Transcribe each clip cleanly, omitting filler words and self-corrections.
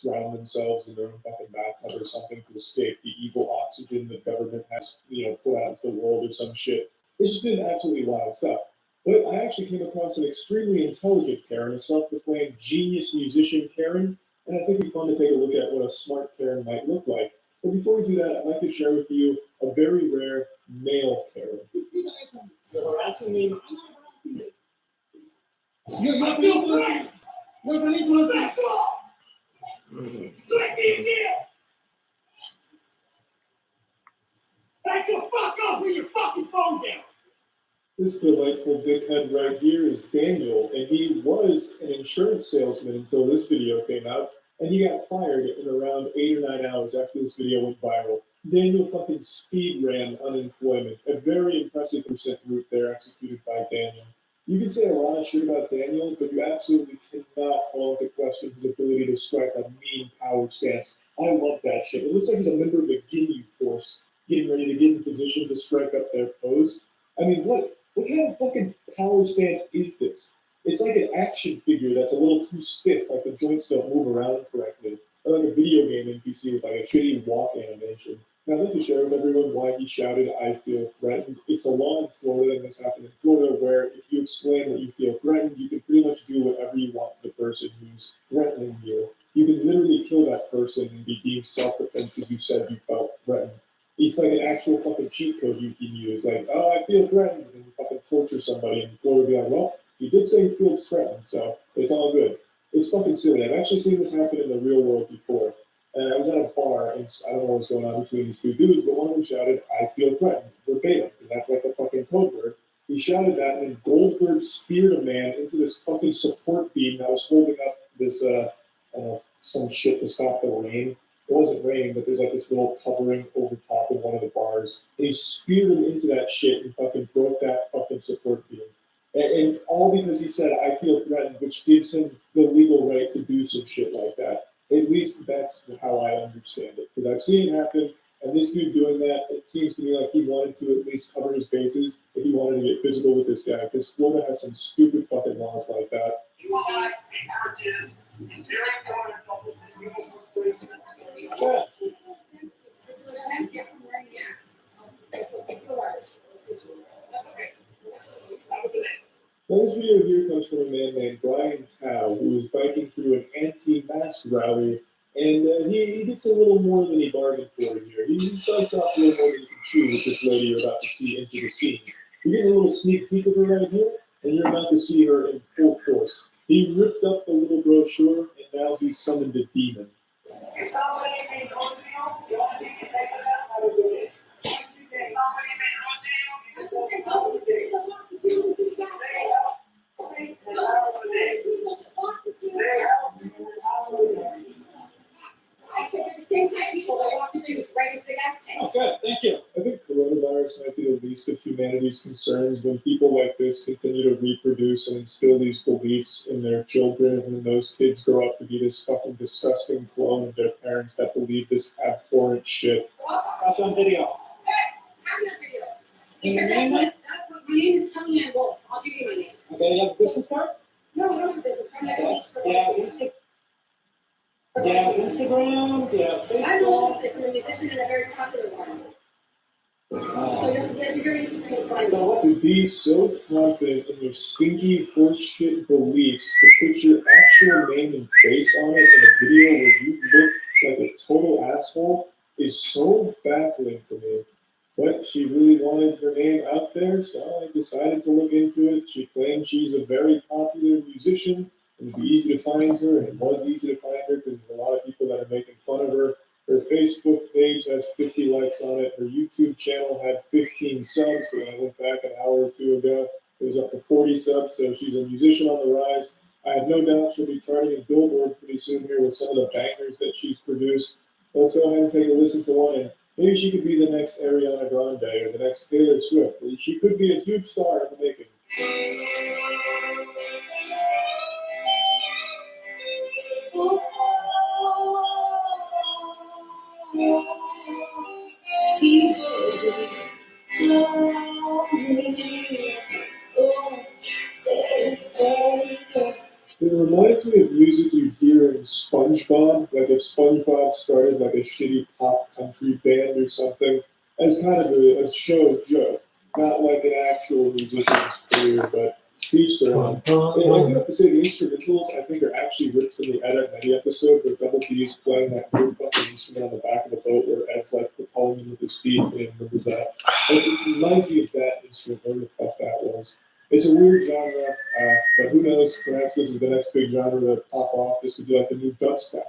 drown themselves in their own fucking bathtub or something to escape the evil oxygen the government has, put out into the world or some shit. It's just been absolutely wild stuff. But I actually came across an extremely intelligent Karen, a self-proclaimed genius musician Karen, and I think it'd be fun to take a look at what a smart Karen might look like. But before we do that, I'd like to share with you a very rare male Karen. You're harassing me. You're beneath back off! Let me again! Back the fuck up with your fucking phone down! This delightful dickhead right here is Daniel, and he was an insurance salesman until this video came out, and he got fired in around 8 or 9 hours after this video went viral. Daniel fucking speed ran unemployment. A very impressive percent route there executed by Daniel. You can say a lot of shit about Daniel, but you absolutely cannot call into question his ability to strike a mean power stance. I love that shit. It looks like he's a member of the Ginyu Force, getting ready to get in position to strike up their pose. I mean, what kind of fucking power stance is this? It's like an action figure that's a little too stiff, like the joints don't move around correctly. Or like a video game NPC with like a shitty walk animation. Now, I'd like to share with everyone why he shouted, "I feel threatened." It's a law in Florida, and this happened in Florida, where if you explain that you feel threatened, you can pretty much do whatever you want to the person who's threatening you. You can literally kill that person and be deemed self-defense because you said you felt threatened. It's like an actual fucking cheat code you can use. Like, oh, I feel threatened, and you fucking torture somebody, and Florida would be like, well, you did say you feel threatened, so it's all good. It's fucking silly. I've actually seen this happen in the real world before. I was at a bar, and I don't know what's going on between these two dudes, but one of them shouted, "I feel threatened," verbatim, and that's like a fucking code word. He shouted that, and then Goldberg speared a man into this fucking support beam that was holding up this, some shit to stop the rain. It wasn't raining, but there's like this little covering over top of one of the bars. And he speared him into that shit and fucking broke that fucking support beam. And all because he said, "I feel threatened," which gives him the legal right to do some shit like that. At least that's how I understand it. Because I've seen it happen, and this dude doing that, it seems to me like he wanted to at least cover his bases if he wanted to get physical with this guy. Because Florida has some stupid fucking laws like that. Yeah. Now, this video here comes from a man named Brian Tao, who was biking through an anti-mask rally, and he gets a little more than he bargained for here. He bites off a little more than he can chew with this lady you're about to see enter the scene. You're getting a little sneak peek of her right here, and you're about to see her in full force. He ripped up the little brochure, and now he's summoned a demon. Okay, thank you. I think coronavirus might be the least of humanity's concerns when people like this continue to reproduce and instill these beliefs in their children, and when those kids grow up to be this fucking disgusting clone of their parents that believe this abhorrent shit. That's on video. Your name is? My name is Kellyanne Wolf. I'll give you my name. Okay, you have a business card? No, I don't have a business card. Yeah, Instagram. Yeah, Instagram. Yeah, Facebook. I know it's a musician and a very popular one. To be so confident in your stinky horseshit beliefs to put your actual name and face on it in a video where you look like a total asshole is so baffling to me. But she really wanted her name out there, so I decided to look into it. She claims she's a very popular musician, and it'd be easy to find her, and it was easy to find her because there's a lot of people that are making fun of her. Her Facebook page has 50 likes on it. Her YouTube channel had 15 subs, but when I went back an hour or two ago, it was up to 40 subs, so she's a musician on the rise. I have no doubt she'll be charting a Billboard pretty soon here with some of the bangers that she's produced. Let's go ahead and take a listen to one, and maybe she could be the next Ariana Grande or the next Taylor Swift. She could be a huge star in the making. It reminds me of music you hear in SpongeBob, like if SpongeBob started like a shitty pop country band or something, as kind of a show joke, not like an actual musician's career, but to each their own. And I do have to say, the instrumentals, I think, are actually ripped from the Ed, Edd n Eddy episode where Double D's playing that weird fucking instrument on the back of the boat where Ed's like propelling him with his feet, if anyone remembers that. It reminds me of that instrument, whatever the fuck that was. It's a weird genre, but who knows? Perhaps this is the next big genre to pop off. This could be like the new dubstep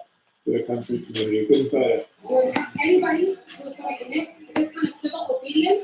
for the country community. I couldn't tell you. So, anybody who's like next to this kind of civil obedience